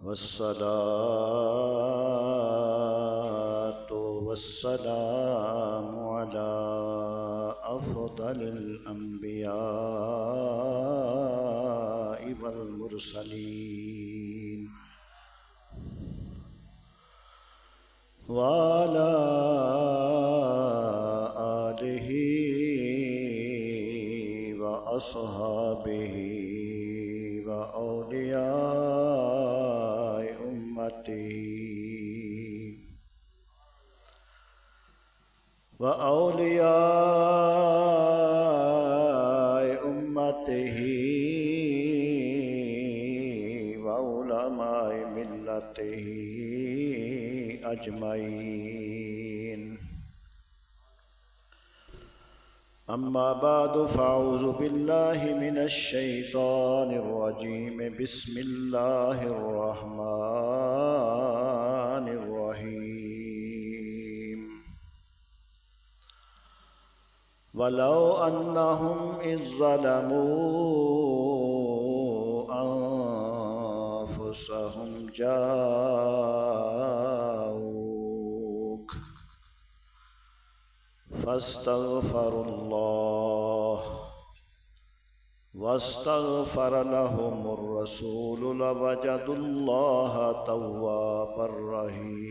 والصلاة والسلام على أفضل الأنبياء والمرسلين وعلى آله وأصحابه وأولياء أمته وعلماء ملته أجمعين. أما بعد فأعوذ بالله من الشيطان الرجيم. بسم الله الرحمن الرحيم. ولو أنهم إذ ظلموا أنفسهم جاءوك فاستغفروا الله واستغفر لهم الرسول لوجدوا الله توابا رحيما.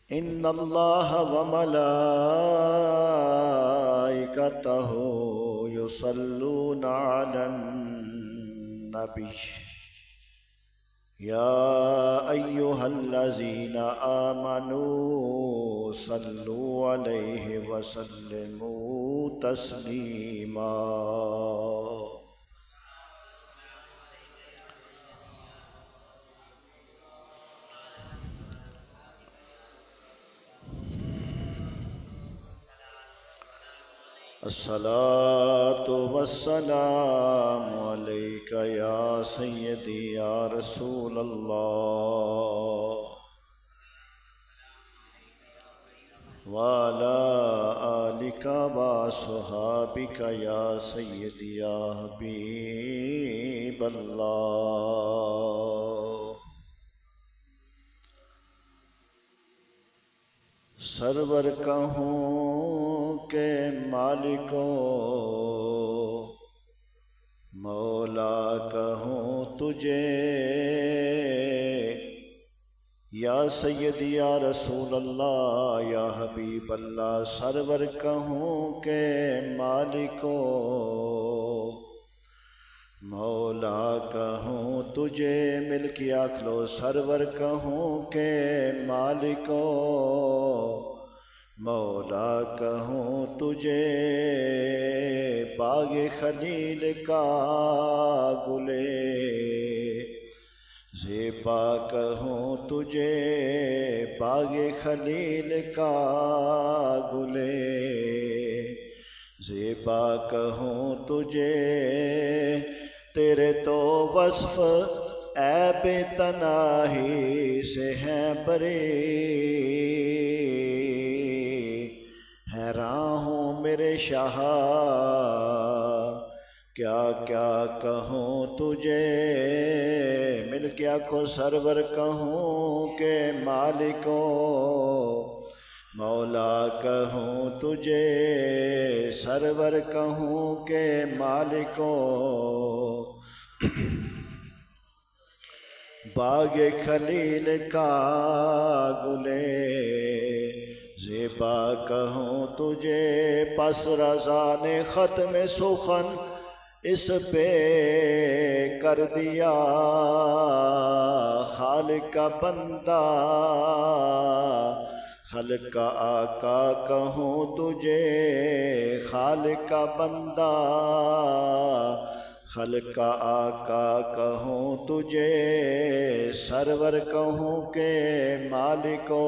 إن الله وملائكته يصلون على النبي يا أيها الذين آمنوا صلوا عليه وسلموا تسليما. الصلاة والسلام عليك يا سيدي يا رسول الله وعلى آلك وصحابك يا سيدي يا حبيب الله. سرور کہوں کہ مالکو مولا کہوں تجھے یا سیدی یا رسول اللہ یا حبیب اللہ. سرور کہوں کہ مالکو مولا کہوں تجھے مل کے آکھ لو. سرور کہوں کہ مالکو مولا کہوں تجھے باغ خلیل کا گلے زیبا کہوں تجھے باغ خلیل کا گلے زیبا کہوں تجھے تیرے تو وصف عیب تناہی سے ہیں بری. حیران ہوں میرے شاہ کیا کیا کہوں تجھے مل کے آنکھو. سرور کہوں کہ مالکو مولا کہوں تجھے سرور کہوں کہ مالکو باغ خلیل کا گلے زیبا کہوں تجھے. پس رضا نے ختم سخن اس پہ کر دیا خالق کا بندہ خالق کا آقا کہوں تجھے خالق کا بندہ خالق کا آقا کہوں تجھے. سرور کہوں کہ مالکو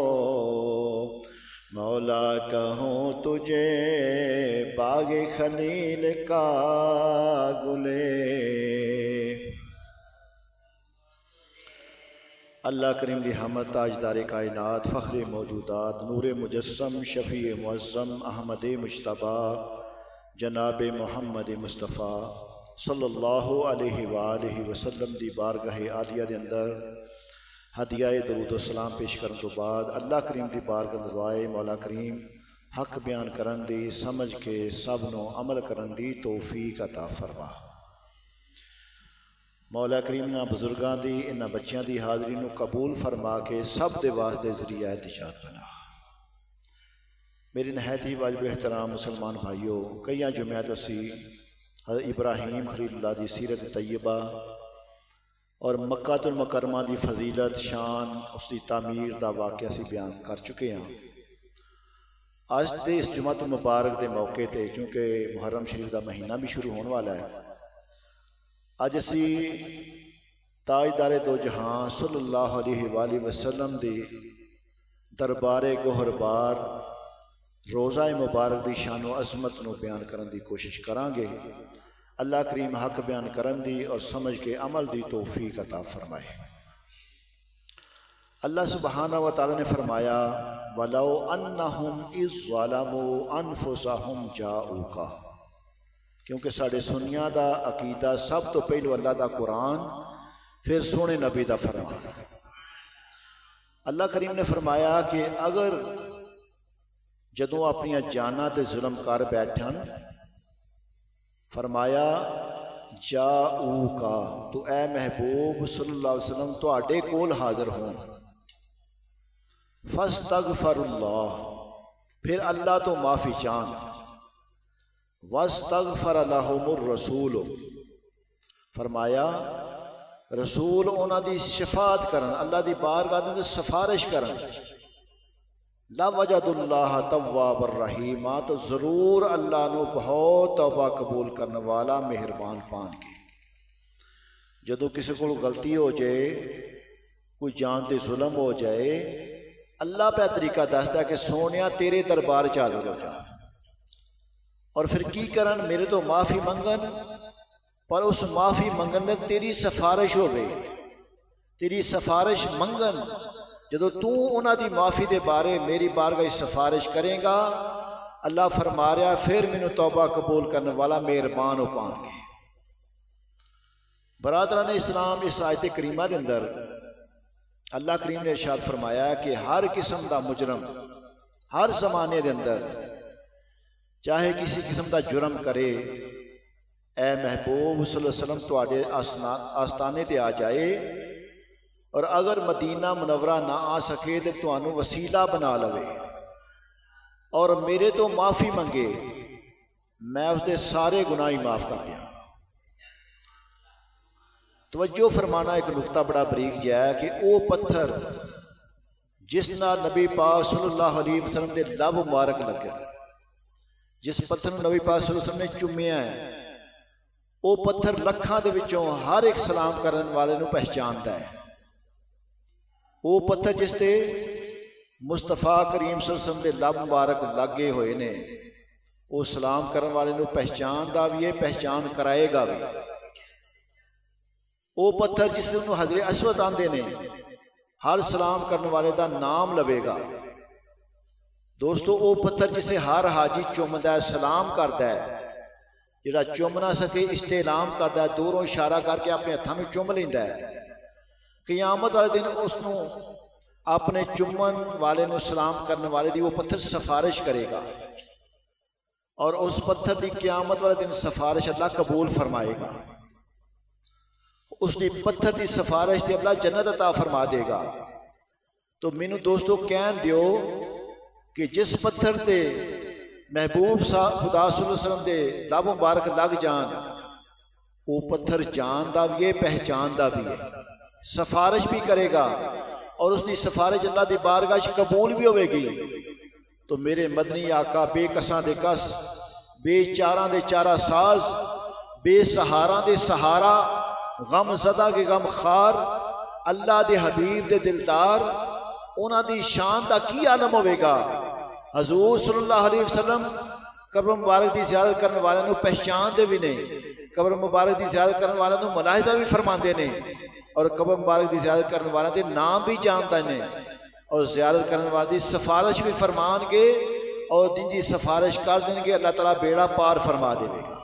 مولا کہوں تجھے باغ خلیل کا گلے. اللہ کریم دی حمد تاجدار کائنات فخر موجودات نور مجسم شفیع معظم احمد مجتبیٰ جناب محمد مصطفیٰ صلی اللہ علیہ وآلہ وسلم دی بارگاہ عالیہ دے اندر ہدیہ درود و سلام پیش کرن تو بعد اللہ کریم دی بارگاہ دعائے مولا کریم حق بیان کرن دی سمجھ کے سب نو عمل کرن دی توفیق عطا فرما۔ مولا کریم نہ بزرگاں دی انہاں بچیاں دی حاضری نو قبول فرما کے سب دے واسطے ذریعہ نجات بنا۔ میری نہایت ہی واجب احترام مسلمان بھائیوں، کئی جمعیت اسی حضرت ابراہیم خلیل اللہ دی سیرت طیبہ اور مکہ المکرمہ دی فضیلت شان اس دی تعمیر دا واقعہ سی بیان کر چکے ہیں۔ آج دے اس جمعہ المبارک دے موقع تے چونکہ محرم شریف دا مہینہ بھی شروع ہونے والا ہے، آج اسی تاجدار دو جہاں صلی اللہ علیہ وآلہ وسلم دی دربار گوہر بار روزہ مبارک دی شان و عظمت نو بیان کرن دی کوشش کران گے۔ اللہ کریم حق بیان کرن دی اور سمجھ کے عمل دی توفیق عطا فرمائے۔ اللہ سبحانہ و تعالی نے فرمایا وَلَوْ أَنَّهُمْ إِذْ ظَلَمُوا أَنفُسَهُمْ جَاءُوكَ، کیونکہ ساڑھے سنیاں دا عقیدہ سب تو پہلو اللہ دا قرآن، پھر سونے نبی دا فرمان۔ اللہ کریم نے فرمایا کہ اگر جدوں اپنی جاناں تے ظلم کر بیٹھن، فرمایا جاؤکا، تو اے محبوب صلی اللہ علیہ وسلم تواڈے کول حاضر ہوں، فاستغفر اللہ، پھر اللہ تو معافی چاہن، واستغفر لہم الرسول، فرمایا رسول انہاں دی شفاعت کرن، اللہ دی بارگاہ دے سفارش کرن، لَوَجَدُ اللَّهَ تَوَّابَ الرَّحِيمَ، تو ضرور اللہ نو بہت توبہ قبول کرنے والا مہربان پان کے۔ جدو کسی کو غلطی ہو جائے، کوئی جان تے ظلم ہو جائے، اللہ پہ طریقہ دستا ہے کہ سونیا تیرے دربار حاضر ہو جا، اور پھر کی کرن میرے تو معافی منگن، پر اس معافی منگن نے تیری سفارش ہو گئی، تیری سفارش منگن، جدو تو انہاں دی معافی دے بارے میری بارگاہ سفارش کریں گا، اللہ فرما رہا پھر مینوں توبہ قبول کرنے والا مہربان ہو پان گے۔ برادران اسلام، اس آیت کریمہ دے اندر اللہ کریم نے ارشاد فرمایا کہ ہر قسم دا مجرم ہر زمانے دے اندر چاہے کسی قسم دا جرم کرے، اے محبوب صلی اللہ علیہ وسلم تواڈے آستانے تے آ جائے، اور اگر مدینہ منورہ نہ آ سکے تو تانوں وسیلہ بنا لوے اور میرے تو معافی منگے، میں اس دے سارے گناہ معاف کر دیا۔ توجہ فرمانا ایک نقطہ بڑا بریک جا ہے کہ او پتھر جس نال نبی پاک صلی اللہ علیہ وسلم دے لب مبارک لگے، جس پتھر نبی پاک صلی اللہ علیہ وسلم نے چومیا ہے، او پتھر لکھاں دے وچوں ہر ایک سلام کرن والے نو پہچاندا ہے۔ وہ پتھر جس تے مصطفیٰ کریم صلی اللہ علیہ وسلم دے لب مبارک لگے ہوئے نے، وہ سلام کرن والے نو پہچان دا بھی ہے، پہچان کرائے گا بھی۔ وہ پتھر جس تے انہوں حضر اسود آندے نے، ہر سلام کرن والے دا نام لوے گا۔ دوستو وہ پتھر جسے ہر حاجی چومدا ہے، سلام کردا ہے، جڑا چوم نہ سکے استعلام کردا ہے، دوروں اشارہ کر کے اپنے ہتھاں میں چوم لیندا ہے۔ قیامت والے دن اس نو اپنے چمن والے نو سلام کرنے والے دی وہ پتھر سفارش کرے گا، اور اس پتھر دی قیامت والے دن سفارش اللہ قبول فرمائے گا۔ اس دی پتھر دی سفارش دی اللہ جنت عطا فرما دے گا۔ تو مینوں دوستو کہن دیو کہ جس پتھر تے محبوب خدا صلی اللہ علیہ وسلم دے لب مبارک لگ جان، وہ پتھر جان دا بھی ہے، پہچان دا بھی ہے، سفارش بھی کرے گا، اور اس دی سفارش اللہ دی بارگاہ قبول بھی ہوئے گی۔ تو میرے مدنی آقا بے کساں دے کس، بے چاراں دے چارہ ساز، بے سہاراں دے سہارا، غم زدہ کے غم خار، اللہ دے حبیب دے دلدار، انہاں دی شان دا کی عالم ہوئے گا۔ حضور صلی اللہ علیہ وسلم قبر مبارک دی زیارت کرنے والے نو پہچان دے بھی نہیں، قبر مبارک دی زیارت کرنے والے نو ملاحظہ بھی فرمان دے نہیں، اور قبر مبارک دی زیارت کرنے والے دے نام بھی جانتا نہیں، اور زیارت کرنے والے دی سفارش بھی فرمان گے اور جن کی سفارش کر دیں گے اللہ تعالیٰ بیڑا پار فرما دے گا۔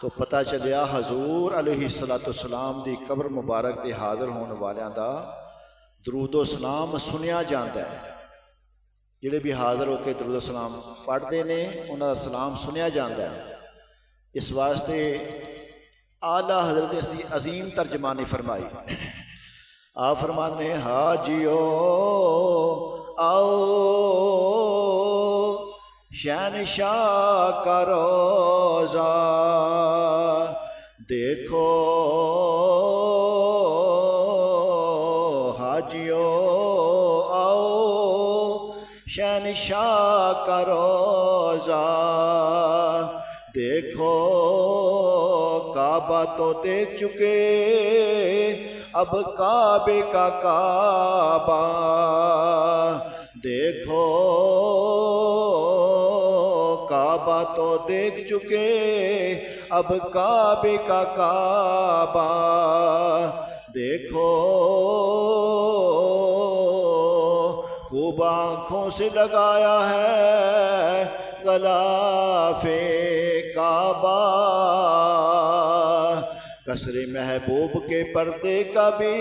تو پتہ چلیا حضور علیہ السلام دی قبر مبارک دے حاضر ہونے والیاں دا درود و سلام سنیا جاندا ہے۔ جڑے بھی حاضر ہو کے درود و سلام پڑھتے ہیں انہاں دا سلام سنیا جاندا ہے۔ اس واسطے اعلیٰ حضرت اس دی عظیم ترجمانی فرمائی۔ آپ فرمانے ہیں حاجیو آؤ شہنشاہ کا روضہ دیکھو، حاجیو آؤ شہنشاہ کا روضہ دیکھو، کعبہ تو دیکھ چکے اب کعبے کا کعبہ دیکھو، کعبہ تو دیکھ چکے اب کعبے کا کعبہ دیکھو، خوب آنکھوں سے لگایا ہے غلاف کعبہ، قصر محبوب کے پردے کا بھی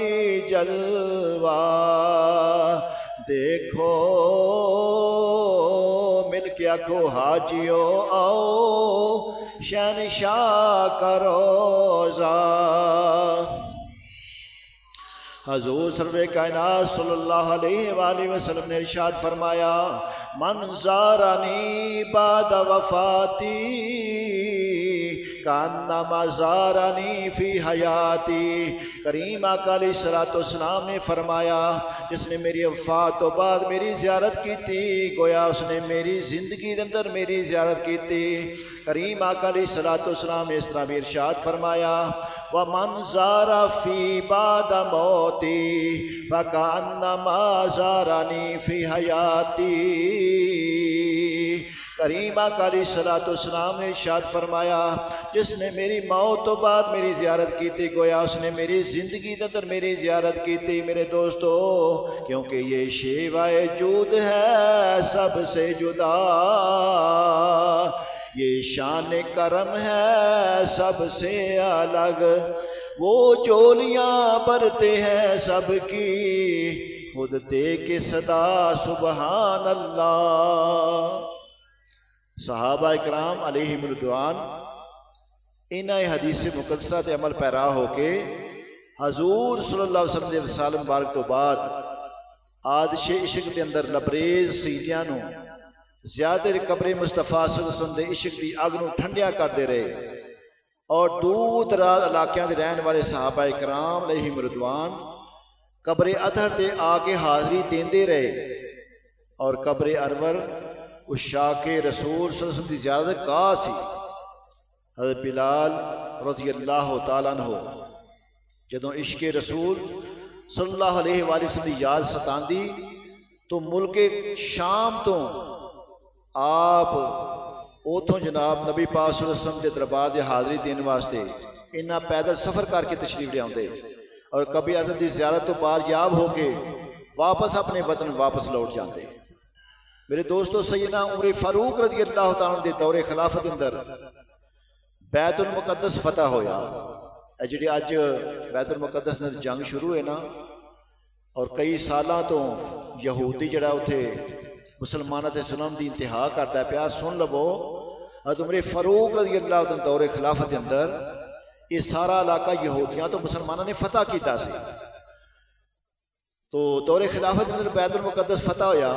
جلوہ دیکھو، مل کے آکھو حاجیو آؤ شہنشاہ کا روضہ۔ حضور سرور کائنات صلی اللہ علیہ وآلہ وسلم نے ارشاد فرمایا من زارنی بعد وفاتی کانما زارنی فی حیاتی، کریم آقا علیہ السلام نے فرمایا جس نے میری وفات تو بعد میری زیارت کی تھی گویا اس نے میری زندگی کے اندر میری زیارت کی تھی۔ کریم آقا علیہ السلام نے اس طرح بھی ارشاد فرمایا وَمَنْ زَارَ فِي بَعْدَ مَوْتِي فَكَأَنَّمَا زَارَنِي فِي حَيَاتِي۔ کریم آقا علیہ السلام نے ارشاد فرمایا جس نے میری موت تو بعد میری زیارت کی تھی گویا اس نے میری زندگی کے اندر میری زیارت کی تھی۔ میرے دوستو کیونکہ یہ شیوائے جود ہے سب سے جدا، یہ شان کرم ہے سب سے الگ، وہ چولیاں بھرتے ہیں سب کی خود دے کے صدا سبحان اللہ۔ صحابہ اکرام علیہم رضوان انہیں حدیث مقدسہ تے عمل پیرا ہو کے حضور صلی اللہ علیہ وسلم دے وصال مبارک تو بعد آدش عشق دے اندر لبریز سیدیاں نو زیادہ قبر مصطفیٰ صلی اللہ علیہ وسلم دے عشق دی اگ نو ٹھنڈیا کرتے رہے، اور دور دراز علاقیاں دے رہن والے صحابہ اکرام علیہم رضوان قبر اطہر تے آ کے حاضری دیندے رہے، اور قبر انور عشاق رسول صلی اللہ علیہ وسلم دی زیادہ کا سی۔ حضرت بلال رضی اللہ تعالیٰ عنہ جدوں عشق رسول صلی اللہ علیہ وآلہ وسلم دی یاد ستاندی تو ملک شام تو آپ اوتھوں جناب نبی پاک صلی اللہ علیہ وسلم دے دربار دے حاضری دین واسطے انہاں پیدل سفر کر کے تشریف لے آتے، اور کبھی حضرت دی زیارت تو بار یاب ہو کے واپس اپنے وطن واپس لوٹ جاتے۔ میرے دوستو سیدنا عمر فاروق رضی اللہ تعالیٰ دے دور خلافت اندر بیت المقدس فتح ہویا، جڑی اج بیت المقدس اندر جنگ شروع ہے نا، اور کئی سالاں تو یہودی جڑا اتھے مسلمانوں تے ظلم دی انتہا کرتا ہے پیا، سن لو حضرت عمر فاروق رضی اللہ تعالیٰ دور خلافت اندر یہ سارا علاقہ یہودیاں تو مسلمانوں نے فتح کیتا سی۔ تو دور خلافت اندر بیت المقدس فتح ہویا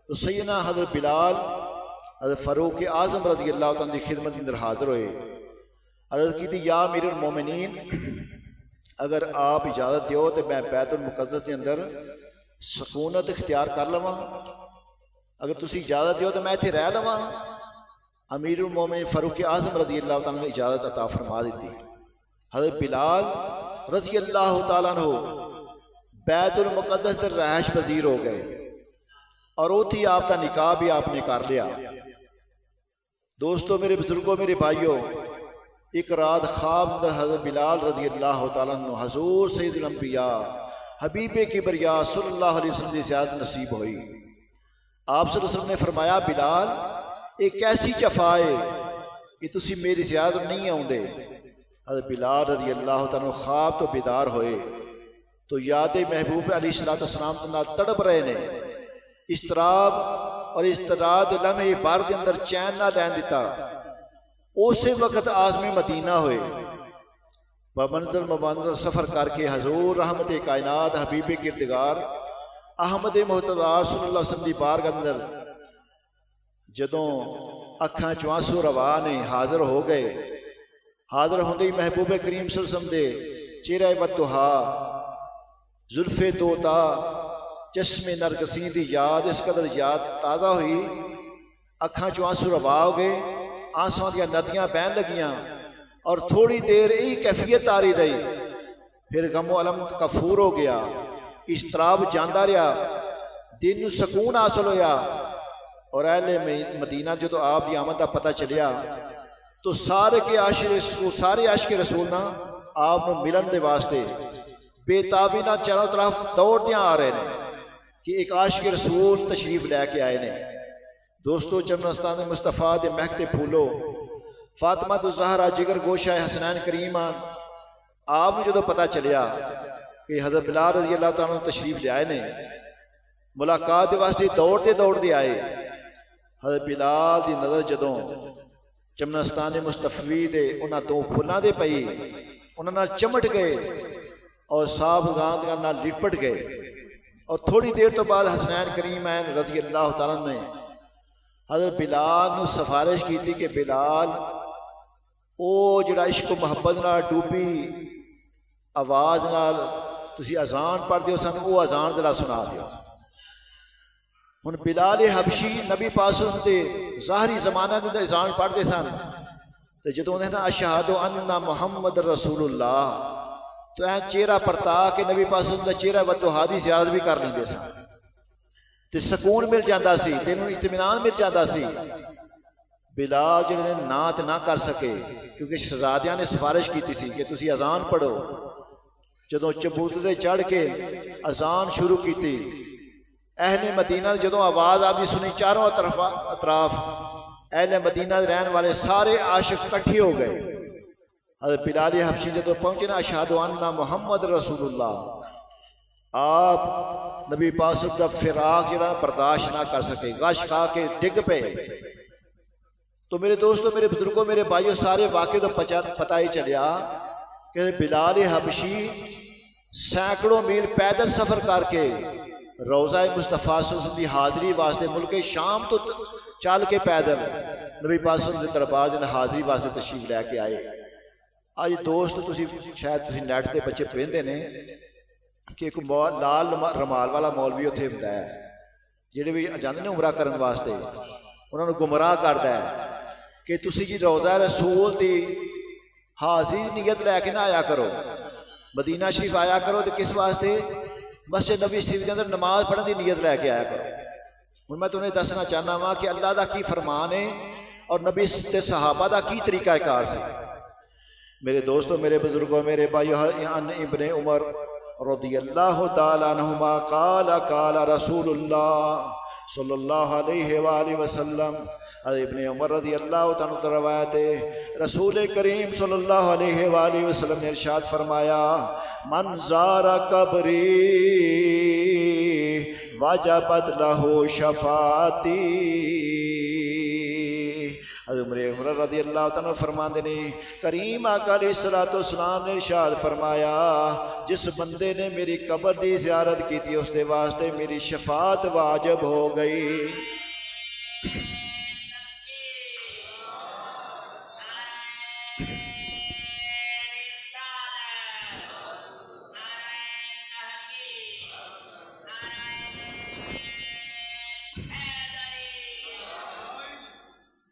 تو سیدنا حضرت بلال حضرت فاروق اعظم رضی اللہ تعالیٰ کی خدمت اندر حاضر ہوئے، عرض کی تھی یا امیر المومنین اگر آپ اجازت دیو تو میں بیت المقدس کے اندر سکونت اختیار کر لواں، اگر تسی اجازت دیو تو میں اتنے رہ لواں۔ امیر المومنین فاروق اعظم رضی اللہ تعالیٰ نے اجازت عطا فرما دیتی۔ حضرت بلال رضی اللہ تعالیٰ عنہ بیت المقدس در رہائش پذیر ہو گئے، اور اوتھی آپ کا نکاح بھی آپ نے کر لیا۔ دوستو میرے بزرگوں میرے بھائیوں، ایک رات خواب اندر حضرت بلال رضی اللہ تعالیٰ عنہ حضور سید الانبیاء حبیب کبریا صلی اللہ علیہ وسلم کی زیارت نصیب ہوئی۔ آپ صلی اللہ علیہ وسلم نے فرمایا بلال ایک ایسی جفا ہے کہ تسی میری زیارت نہیں آؤندے۔ حضرت بلال رضی اللہ تعالیٰ عنہ خواب تو بیدار ہوئے تو یاد محبوب علیہ السلام کے نال تڑپ رہے نے، اضطراب اور اضطراد لمحے بار دے اندر چین نہ لین دیتا۔ اسی وقت عازم مدینہ ہوئے، بمنزل ممنزل سفر کر کے حضور رحمت کائنات حبیب کردگار احمد محتضر صلی اللہ علیہ وسلم کی بارگاہ اندر جدوں اکھاں چوں آنسو روا نے حاضر ہو گئے۔ حاضر ہوندے ہی محبوب کریم صلی اللہ علیہ وسلم دے چہرہ ودھا زلف طوطا چشم نرگسیں دی یاد اس قدر یاد تازہ ہوئی، اکھاں چوں آنسو روا ہو گئے، آنسوں دیا ندیاں بہن لگیاں اور تھوڑی دیر یہی کیفیت آری رہی، پھر غم و علم کفور ہو گیا، اضطراب جاندا رہا، دل نوں سکون حاصل ہویا۔ اور اہل مدینہ جدو آپ دی آمد کا پتہ چلیا تو سارے عاشق رسول نہ آپ نوں ملن دے واسطے بے تابی نہ چاروں طرف دوڑدیاں آ رہے ہیں کہ ایک عاشق رسول تشریف لے کے آئے نے۔ دوستو چمنستان مصطفیٰ دے مہکتے پھولو، فاطمہ تو زہرا جگر گوشہ حسنین کریمان، آپ نے جدو پتہ چلیا کہ حضرت بلال رضی اللہ تعالیٰ عنہ تشریف لے آئے نے، ملاقات دے واسطے دوڑتے آئے۔ حضرت بلال دی نظر جدوں چمنستان مصطفی دے انہاں دو پھلاں دے پئی، انہاں نال چمٹ گئے اور صاف گاندیاں نال لپٹ گئے۔ اور تھوڑی دیر تو بعد حسنین کریمین رضی اللہ تعالیٰ نے حضرت بلال نو سفارش کی تھی کہ بلال او جڑا عشق و محبت نال ڈوبی آواز نال تسی اذان پڑھ دیو سن، او اذان ذرا سنا دیو۔ ہن بلال حبشی نبی پاک صلی اللہ علیہ وسلم دے ظاہری زمانہ دے اذان پڑھ دے سن تے جدوں انہاں نے اشہد ان محمد رسول اللہ تو اے چہرہ پرتا کہ نبی پاک صلی اللہ علیہ وسلم دا چہرہ ودھا دی زیارت بھی کر لیندے سن تے سکون مل جاندا سی، تینوں اطمینان مل جاندا سی۔ بلال جڑے نے نعت نہ کر سکے کیونکہ شہزادیاں نے سفارش کی سی کہ تسی اذان پڑھو، جدوں چبوترے چڑھ کے اذان شروع کیتی، اہل مدینہ جدوں آواز آپ نے سنی چاروں اطراف اہل مدینہ رہن والے سارے عاشق کٹھے ہو گئے۔ حضرت بلال حبشی جدوں پہنچے نا اشہد ان محمد رسول اللہ، آپ نبی پاک صلی اللہ علیہ وسلم کا فراق جڑا برداشت نہ کر سکے، غش کھا کے ڈگ پے۔ تو میرے دوستو میرے بزرگوں میرے بھائیوں سارے واقعے تو پتہ ہی چلیا کہ بلال حبشی سینکڑوں میل پیدل سفر کر کے روضہ مصطفیٰ صلی اللہ علیہ وسلم کی حاضری واسطے ملک شام تو چل کے پیدل نبی پاک صلی اللہ علیہ وسلم کے دربار دے حاضری واسطے تشریف لے کے آئے۔ آج دوست تسی شاید تسی نیٹ دے بچے پڑھتے نے کہ ایک لال رمال والا مولوی اتنے ہوندا ہے، جہے بھی جاندے نے عمرہ کرن واسطے انہوں نے گمراہ کردا ہے کہ تسی جی روضہ رسول دی حاضری نیت لے کے نہ آیا کرو، مدینہ شریف آیا کرو تو کس واسطے؟ مسجد نبی شریف کے اندر نماز پڑھنے کی نیت لے کے آیا کرو۔ ہوں میں تمہیں دسنا چاہنا وا کہ اللہ دا کی فرمان ہے اور نبی تے صحابہ دا کی طریقہ کار سے۔ میرے دوستو میرے بزرگوں میرے بھائیو، ان ابن عمر رضی اللہ تعالیٰ عنہما قال قال رسول اللہ صلی اللہ علیہ وآلہ وسلم، ابن عمر رضی اللہ تعالیٰ عنہ روایت ہے، رسول کریم صلی اللہ علیہ وآلہ وسلم نے ارشاد فرمایا، من زار قبری وجبت لہ شفاعتی۔ حضرت عمر رضی اللہ تعالیٰ فرماندے نے کریم آقا علیہ السلام نے ارشاد فرمایا، جس بندے نے میری قبر دی زیارت کی تھی اس دے واسطے میری شفاعت واجب ہو گئی۔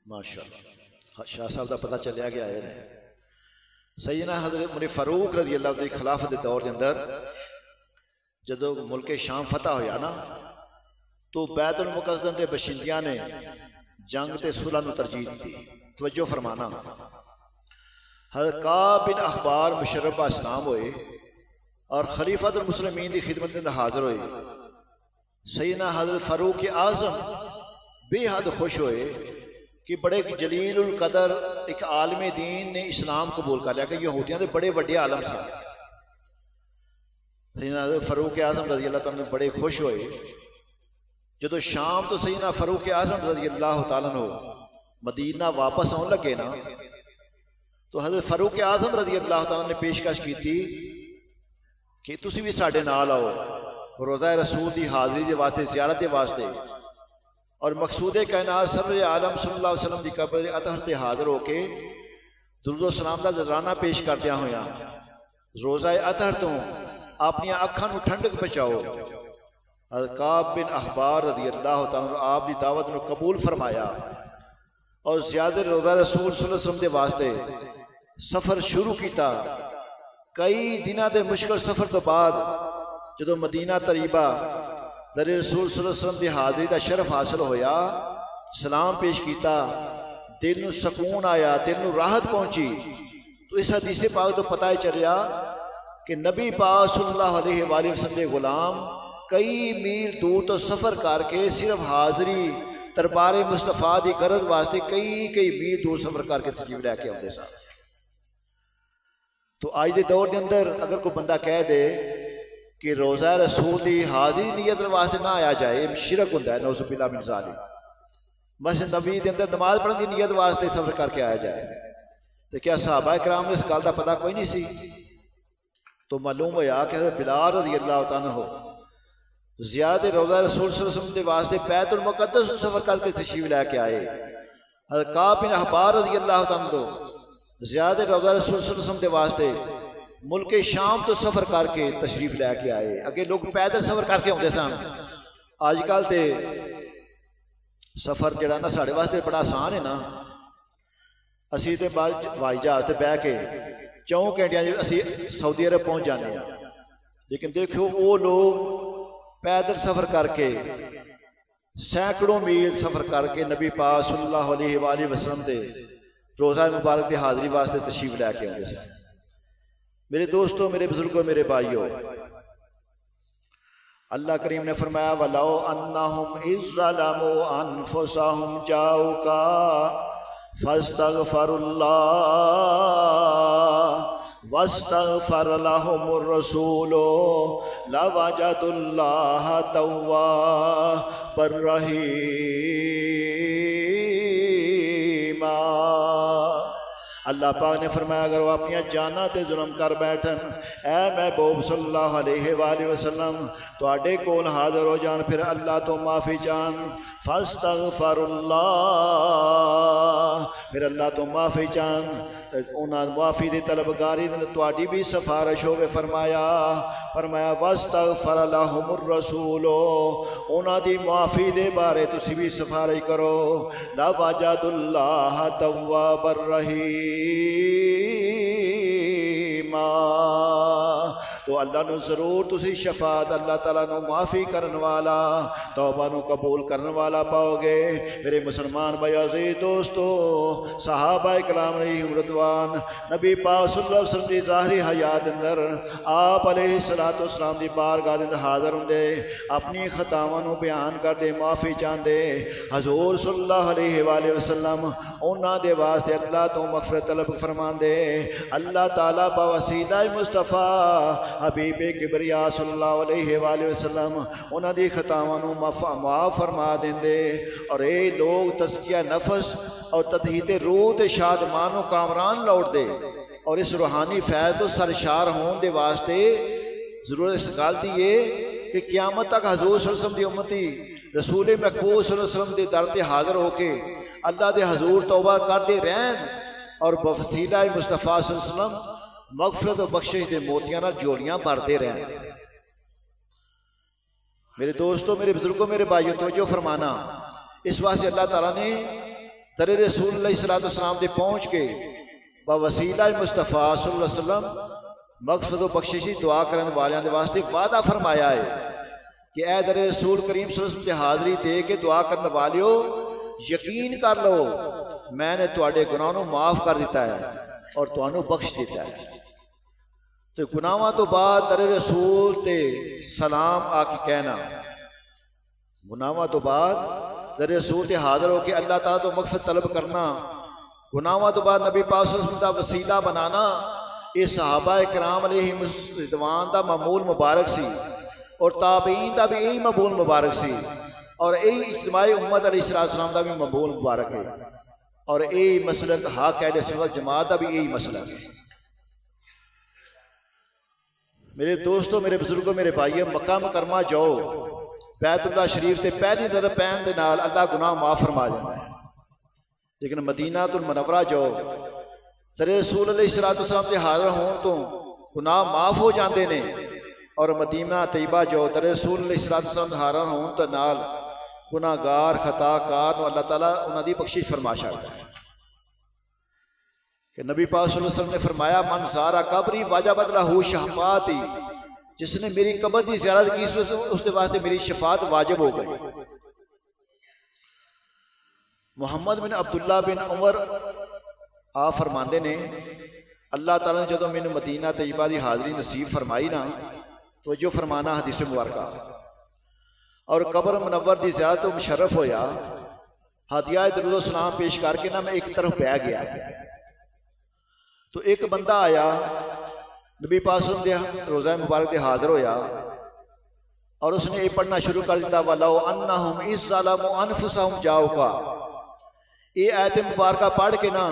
ماشاءاللہ شاہ صاحب کا پتہ چلیا گیا ہے۔ سیدنا حضرت عمر فاروق رضی اللہ عنہ خلافت دور کے اندر جدو ملک شام فتح ہویا نا تو بیت المقدس کے بشندیاں نے جنگ تے صلح نو ترجیح دی. توجہ فرمانا. حضرت کعب بن اخبار مشرف اسلام ہوئے اور خلیفۃ المسلمین دی خدمت میں حاضر ہوئے. سیدنا حضرت فاروق اعظم بے حد خوش ہوئے کہ بڑے جلیل القدر ایک عالم دین نے اسلام قبول کر لیا کہ یہودیاں دے بڑے وڈے عالم سن. سیدنا حضرت فاروق اعظم رضی اللہ تعالیٰ بڑے خوش ہوئے. جدو شام تو سیدنا فاروق اعظم رضی اللہ تعالیٰ مدینہ واپس آن لگے نا تو حضرت فاروق اعظم رضی اللہ تعالیٰ نے پیشکش کی تھی کہ تسی بھی ساڈے نال آؤ روضہ رسول دی حاضری دے واسطے زیارت دے واسطے اور مقصود کائنات سرور عالم صلی اللہ علیہ وسلم دی قبر اطہر تے حاضر ہو کے درود و سلام دا نذرانہ پیش کردیا ہویا روضہ اطہر تو اپنی اکھاں نو ٹھنڈک پہنچاؤ. حضرت کعب بن اخبار رضی اللہ تعالیٰ آپ دی دعوت نو قبول فرمایا اور زیادہ روضہ رسول صلی اللہ علیہ وسلم دے واسطے سفر شروع کیتا. کئی دنوں دے مشکل سفر تو بعد جدو مدینہ طیبہ در رسول صلی اللہ علیہ وسلم دی حاضری دا شرف حاصل ہویا سلام پیش کیتا دل نو سکون آیا دل نو راحت پہنچی. تو اس حدیث پاک تو پتہ ہی چلیا کہ نبی پاک صلی اللہ علیہ وآلہ وسلم کے غلام کئی میل دور تو سفر کر کے صرف حاضری دربار مصطفیٰ دی غرض واسطے کئی میل دور سفر کر کے تشریف لے کے آتے سن. تو آج دے دور دے اندر اگر کوئی بندہ کہہ دے کہ روزہ رسول دی حاضری نیت واسطے نہ آیا جائے شرک ہوتا ہے نعوذ باللہ من ذالک. مسجد نبی دے اندر نماز پڑھنے دی نیت واسطے سفر کر کے آیا جائے تو کیا صحابہ کرام نے اس گل کا پتہ کوئی نہیں سی؟ تو معلوم ہوا کہ حضرت بلال رضی اللہ تعالیٰ ہو زیارت روضہ رسول صلی اللہ علیہ وسلم کے واسطے بیت المقدس سفر کر کے تشریف لے کے آئے. حضرت کعب بن احبار رضی اللہ تعالیٰ تو زیارت روضہ رسول صلی اللہ علیہ وسلم کے واسطے ملک شام تو سفر کر کے تشریف لے کے آئے. اگے لوگ پیدل سفر کر کے آتے سن. آج کل تے سفر جڑا نا ساڑھے واسطے بڑا آسان ہے نا. اسی تے ہوائی جہاز تے بہ کے 4 گھنٹے اسی سعودی عرب پہنچ جانے ہیں. لیکن دیکھو وہ لوگ پیدل سفر کر کے سینکڑوں میل سفر کر کے نبی پاک صلی اللہ علیہ وآلہ وسلم دے روزہ مبارک دی حاضری واسطے تشریف لے کے آتے ہیں. میرے دوستوں میرے بزرگوں میرے بھائیوں اللہ کریم نے فرمایا وَلَوْ أَنَّهُمْ إِذْ ظَلَمُوا أَنفُسَهُمْ جَاءُوكَ فَاسْتَغْفَرُوا اللَّهَ وَاسْتَغْفَرَ لَهُمُ الرَّسُولُ لَوَجَدُوا اللَّهَ تَوَّابًا رَحِيمًا. اللہ پاک نے فرمایا اگر وہ اپنی جاناں تے ظلم کر بیٹھن اے محبوب صلی اللہ علیہ وآلہ وسلم تواڈے کول حاضر ہو جان پھر اللہ تو معافی چاہن فاستغفر اللہ پھر اللہ تو معافی چاہن انہاں معافی دی طلبگاری تواڈی بھی سفارش ہوے. فرمایا واستغفر لهم الرسول انہاں دی معافی دے بارے تسی بھی سفارش کرو لوجد اللہ توابا رحیما. تو اللہ نو ضرور تسی شفاعت اللہ تعالیٰ نو معافی کرن والا توبہ نو قبول کرن والا پاؤ گے. میرے مسلمان بھائی عزیز دوستو صحابہ کرام علیہم رضوان نبی پاک صلی اللہ علیہ وسلم دی ظاہری حیات اندر آپ علیہ السلام دی بارگاہ اندر حاضر ہوندے اپنی خطاواں نو بیان کردے معافی چاہندے. حضور صلی اللہ علیہ وآلہ وسلم انہاں دے واسطے اللہ تو مغفرت طلب فرماندے. اللہ تعالیٰ بوسیلہ مصطفیٰ حبیب کبریا صلی اللہ علیہ وآلہ وسلم انہاں دی خطاواں نو معاف فرما دیندے. اور اے لوگ تزکیہ نفس اور تطہیت روح تے شادمان و کامران لوٹ دے اور اس روحانی فیض تو سرشار ہون دے واسطے ضرورت اس گل دی ہے کہ قیامت تک حضور صلی اللہ علیہ وسلم دی امتی رسول مقبول صلی اللہ علیہ وسلم دے در تے حاضر ہو کے اللہ دے حضور توبہ کردے رہن اور بوسیلہ مصطفیٰ صلی اللہ علیہ وسلم مغفرت و بخشش دے موتیاں نال جوڑیاں بھرتے رہن. میرے دوستوں میرے بزرگوں میرے بھائیوں توجہ فرمانا اس واسطے اللہ تعالیٰ نے در رسول اللہ صلی اللہ علیہ وسلم دے پہنچ کے بوسیلہ مصطفیٰ صلی اللہ علیہ وسلم مغفرت و بخشش دعا کرن والیاں دے واسطے وعدہ فرمایا ہے کہ اے در رسول کریم صلی اللہ علیہ وسلم دے حاضری دے کے دعا کرن والیو یقین کر لو میں نے تواڈے گناہوں نوں معاف کر دیتا ہے اور تانوں بخش دیتا ہے۔ تو گناہاں تو بعد در رسول تے سلام آ کے کہنا، گناہاں تو بعد در رسول تے حاضر ہو کے اللہ تعالیٰ تو مغفرت طلب کرنا، گناہاں تو بعد نبی پاک صلی اللہ علیہ وسلم دا وسیلہ بنانا، یہ صحابہ کرام علیہ رضوان دا معمول مبارک سی، اور تابعین دا بھی یہی معمول مبارک سی، اور یہی اجتماعی امت علیہ السلام دا بھی معمول مبارک ہے، اور یہی مسلک حق اہل سنت والجماعت دا بھی یہی مسلک ہے۔ میرے دوستو، میرے بزرگوں، میرے بھائیوں، مکہ مکرمہ جاؤ، بیت اللہ شریف تے پہلی طرف پہن دے نال اللہ گناہ معاف فرما جاتا ہے، لیکن مدینہ المنورہ جاؤ، تیرے رسول علیہ السلام کے حاضر ہون تو گناہ معاف ہو جاندے نے، اور مدینہ طیبہ جاؤ، تیرے رسول علیہ السلام کے حاضر ہون تو نال گناہ گار خطا کار نو اللہ تعالیٰ انہاں دی بخشش فرما چھڈدا ہے۔ کہ نبی پاک صلی اللہ علیہ وسلم نے فرمایا من زارا قبری وجبت لہ شفاعتی، جس نے میری قبر کی زیارت کی اس کے واسطے میری شفاعت واجب ہو گئی۔ محمد بن عبداللہ بن عمر آپ فرماندے نے اللہ تعالیٰ نے جدو میں نے مدینہ طیبہ دی حاضری نصیب فرمائی نا تو جو فرمانا حدیث مبارکہ اور قبر منور دی زیارت مشرف ہویا، ہدیہ درود و سلام پیش کر کے نا میں ایک طرف بہ گیا، تو ایک بندہ آیا نبی پاک صلی اللہ علیہ وسلم دے روزہ مبارک دے حاضر ہویا، اور اس نے یہ پڑھنا شروع کر دیتا وَلَوْ أَنَّهُمْ إِذْ ظَلَمُوا أَنفُسَهُمْ جَاءُوكَ۔ یہ آیت مبارکہ پڑھ کے نا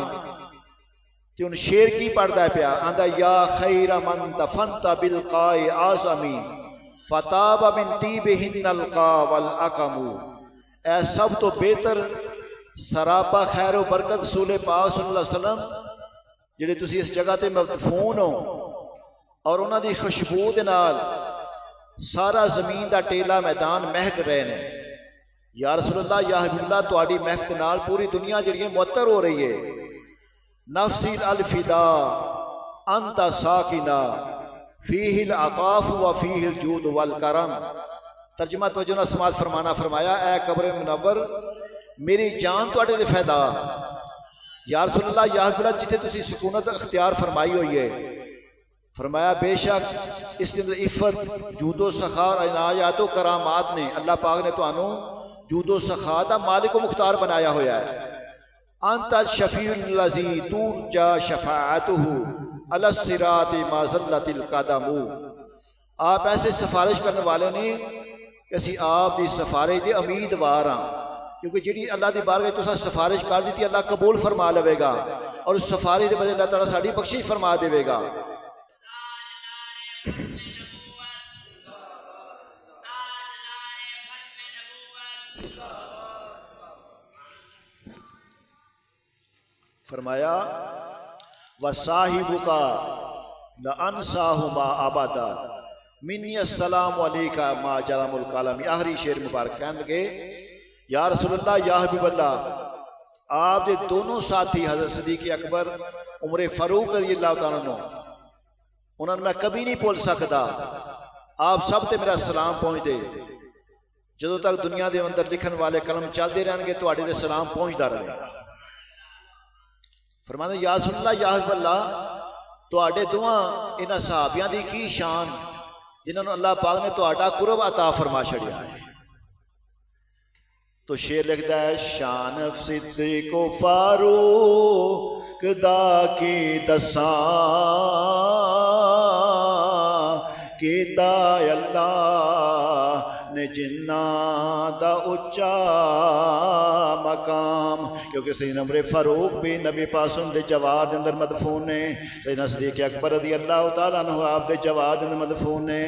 تے ان شیر کی پڑھدا ہے پیا، آندا یا خیر من دفنت بالقاء اعظمی فتاب من طیبہن القاء والاقم، اے سب تو بہتر سراپا خیر و برکت رسول پاک صلی اللہ علیہ وسلم جڑے تسی اس جگہ تے مدفون ہو، اور انہاں دی خوشبو دے نال سارا زمین دا ٹیلا میدان مہک رہے نے۔ یا رسول اللہ، یا حبیب اللہ، تواڈی مہک نال پوری دنیا جڑی معطر ہو رہی ہے۔ نفسی الفدا انت ساکنا فیہ العطاف و فیہ الجود والکرم۔ ترجمہ توجہ نال سماعت فرمانا، فرمایا اے قبر منور میری جان تواڈے تے فائدہ، یا رسول اللہ، یا حبیب اللہ، جتھے تسی سکونت اختیار فرمائی ہوئی ہے، فرمایا بے شک اس کے اندر عفت، جود و سخا اور عنایات و کرامات نے، اللہ پاک نے تانوں جود و سخا دا مالک و مختار بنایا ہوا ہے۔ انت الشفیع الذی ترجا شفاعتہ علی الصراط ما زلت القدم۔ آپ ایسے سفارش کرنے والے نے کہ اسی آپ دی سفارش دے امیدوار ہاں، کیونکہ جڑی اللہ دی بارگاہ تساں سفارش کر دیتی اللہ قبول فرما لے گا، اور اس سفارش دے بدلے اللہ تعالیٰ ساڈی بخشش فرما دے گا۔ فرمایا وَصَاحِبُكَ لَأَنْسَاهُمَا أَبَدًا مِنِّي السَّلَامُ عَلَيْكَ مَا جَرَمُ الْقَلَمِ۔ آخری شعر مبارک کہنے لگے یا رسول اللہ، یا حبیب اللہ، آپ دے دونوں ساتھی حضرت صدیق اکبر عمر فاروق رضی اللہ تعالیٰ عنہ، انہوں نے میں کبھی نہیں بھول سکتا، آپ سب تے میرا سلام پہنچ دے، جدوں تک دنیا دے اندر لکھن والے قلم چلتے رہن گے تواڈے تے سلام پہنچتا رہے گا۔ فرمانا یا رسول اللہ، یا حبیب اللہ، تواڈے دعاں انہاں صحابیاں دی کی شان جنہوں نے اللہ پاک نے تواڈا قرب عطا فرما چھڑیا ہے۔ تو شعر لکھتا ہے شان صدیق و فاروق دا کی دساں کیتا اللہ نے جنہ دا اچا مقام، کیونکہ سیدنا عمر فاروق بھی نبی پاک صلی اللہ علیہ وسلم دے جوار دے اندر مدفون نے، سیدنا صدیق اکبر رضی اللہ تعالیٰ عنہ آپ دے جوار دے اندر مدفون نے۔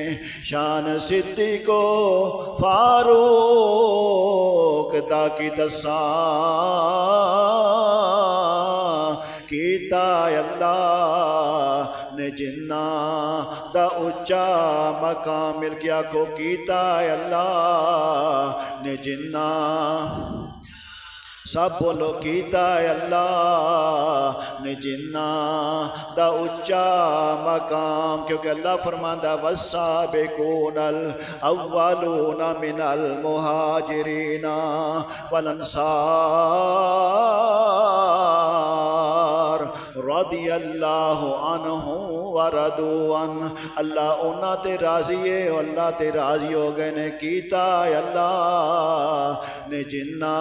شان صدیق و فاروق دا کی دساں کیتا اللہ نے جنہ دا اچا مقام، مل کے آکھو کیتا اللہ نے جنہ سب بولو کیتا ہے اللہ نے جنہ دا اچا مقام، کیونکہ اللہ فرماندا والسابقون الاولون من المہاجرین والانصار رضی اللہ عنہم ورضوا عنہ، اللہ انہاں تے راضی ہے، اللہ تے راضی ہو گئے نے، کیتا ہے اللہ نے جنہ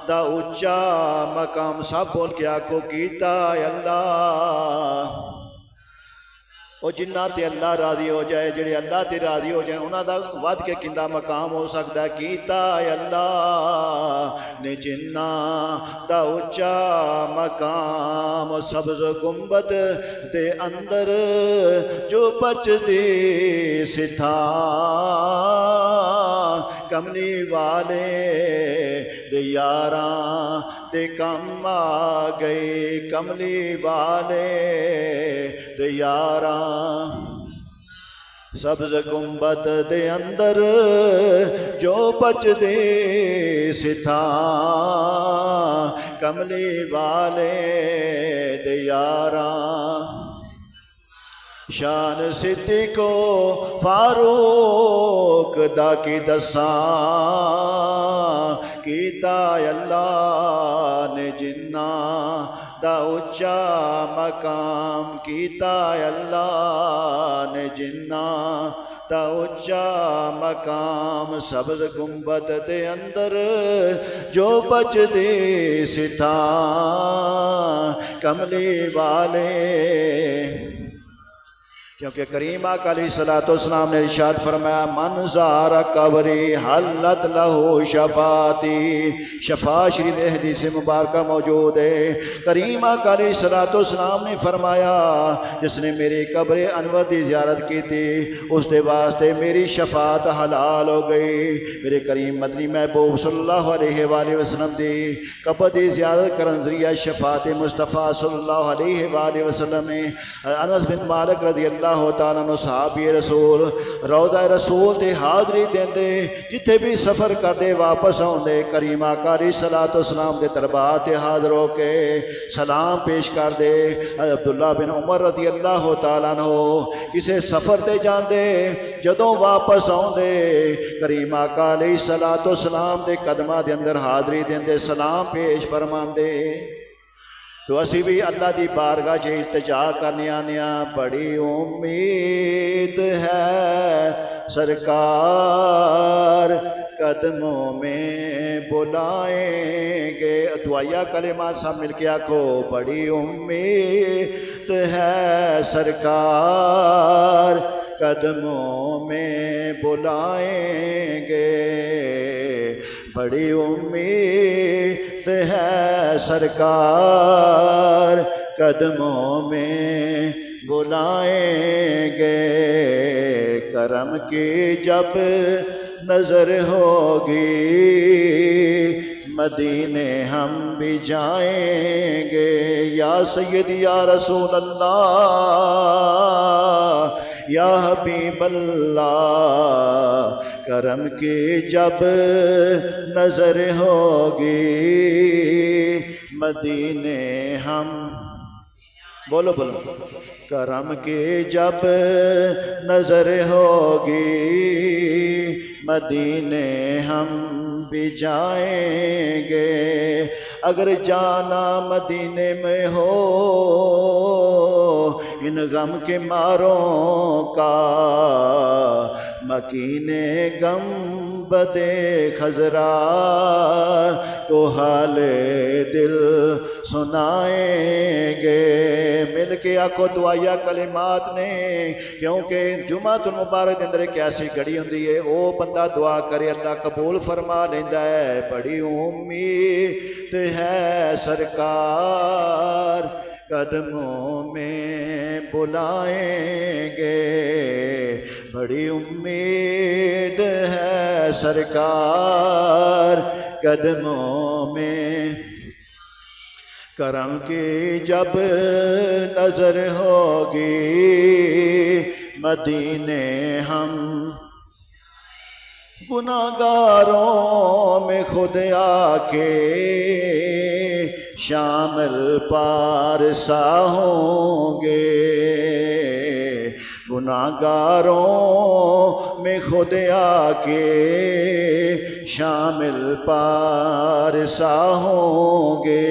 دا اچا مقام، سب بول کے آکو کیتا ہے اللہ، وہ جنہ تے اللہ راضی ہو جائے، جڑے اللہ تے راضی ہو جائے انہاں دا ود کے کندہ مقام ہو سکتا ہے، کیتا ہے اللہ نے جنہ دا اچا مقام، سبز گنبد دے اندر جو بچ دی ستھا کملی والے دے یاراں دے کم آ گئے، کملی والے دے یاراں، سبز گنبد دے اندر جو بچ دے ستھا کملی والے دے یاراں، شان صدیق و فاروق دا کی دساں، کیتا اللہ نے جنہ دا اچا مقام، کیتا اللہ نے جنہ دا اچا مقام، سبز گنبد دے اندر جو بچ دے ستھا کملی والے، کیونکہ کریم آقا علیہ السلام نے ارشاد فرمایا من زار قبری حلت لہو شفاعتی، شفاعت شریف حدیث مبارکہ موجود ہے، کریم آقا علیہ السلام نے فرمایا جس نے میری قبر انور دی زیارت کی تھی اس دے واسطے میری شفاعت حلال ہو گئی، میرے کریم مدنی محبوب صلی اللہ علیہ وآلہ وسلم دی قبر دی زیارت کرن ذریعہ شفاعت مصطفیٰ صلی اللہ علیہ وآلہ وسلم نے انس بن مالک رضی اللہ تعالیٰ عنہ صحابی رسول روضہ رسول تے حاضری دیندے، جتھے بھی سفر کردے واپس آؤندے کریم آقا علیہ السلام دے دربار تے حاضر ہو کے سلام پیش کردے۔ عبداللہ بن عمر رضی اللہ تعالیٰ عنہ کسے سفر تے جاندے، جدوں واپس آؤندے کریم آقا علیہ السلام دے قدمہ دے اندر حاضری دیندے، سلام پیش فرماندے۔ تو اسی بھی اللہ دی بارگاہ چ التجا کرنے آنے بڑی امید ہے سرکار قدموں میں بلائیں گے، دعائیہ کلمات سب مل کے آکھو بڑی امید ہے سرکار قدموں میں بلائیں گے، بڑی امید ہے سرکار قدموں میں بلائیں گے، کرم کی جب نظر ہوگی مدینے ہم بھی جائیں گے، یا سیدی یا رسول اللہ یا حبیب اللہ، کرم کی جب نظر ہوگی مدینے ہم، بولو بولو، کرم کی جب نظر ہوگی مدینے ہم بھی جائیں گے، اگر جانا مدینے میں ہو ان غم کے ماروں کا، مکین غم بدے خزرا کو حال دل سنائیں گے، مل کے آکھو دعائیہ کلمات نے، کیونکہ جمعہ المبارک اندر ایک ایسی گھڑی ہوندی ہے وہ بندہ دعا کرے اللہ قبول فرما لیندا ہے، بڑی امید ہے سرکار قدموں میں بلائیں گے، بڑی امید ہے سرکار قدموں میں، کرم کی جب نظر ہوگی مدینے ہم گناہگاروں میں خود آ کے شامل پارسا ہوں گے، گناہگاروں میں خود آ کے شامل پارسا ہوں گے،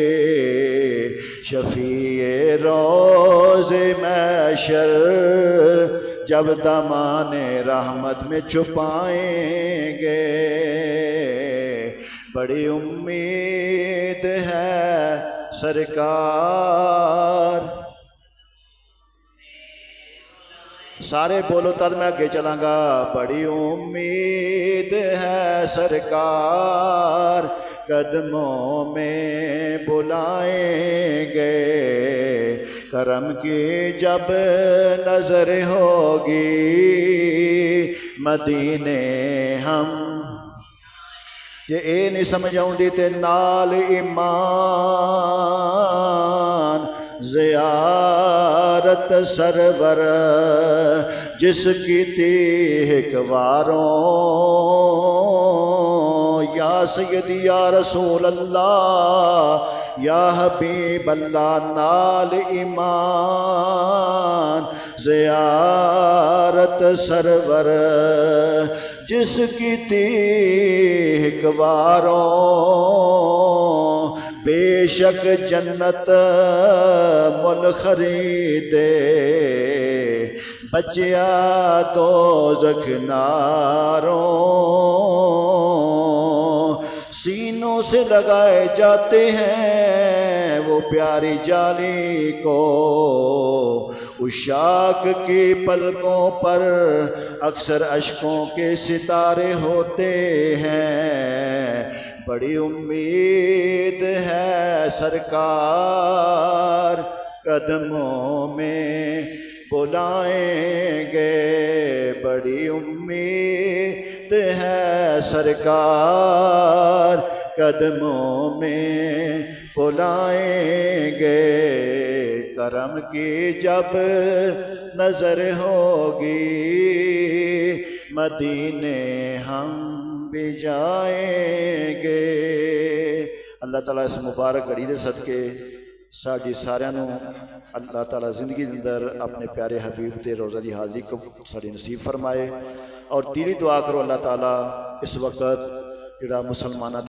شفیع روز محشر جب دامان رحمت میں چھپائیں گے، بڑی امید ہے سرکار، سارے بولو تر میں آگے چلاں گا، بڑی امید ہے سرکار قدموں میں بلائیں گے، کرم کی جب نظر ہوگی مدینے ہم، یہ اے نہیں سمجھاؤں دی تے نال ایمان، زیارت سرور جس کی تھی ایک واروں، یا سیدی یا رسول اللہ یا حبیب اللہ، نال ایمان زیارت سرور جس کی تھی ایک واروں، بے شک جنت مل خریدے، بچیا دوزخ ناروں، سینوں سے لگائے جاتے ہیں وہ پیاری جالی کو، عشاق کی پلکوں پر اکثر اشکوں کے ستارے ہوتے ہیں، بڑی امید ہے سرکار قدموں میں بلائیں گے، بڑی امید ہے سرکار قدموں میں بلائیں گے، کرم کی جب نظر ہوگی مدینے ہم بھی جائیں گے۔ اللہ تعالیٰ اس مبارک گھڑی دے صدقے ساڈی ساریاں نوں اللہ تعالیٰ زندگی دے اندر اپنے پیارے حبیب دے روزہ دی حاضری کو ساڈی نصیب فرمائے، اور دلی دعا کرو اللہ تعالیٰ اس وقت جڑا مسلمانہ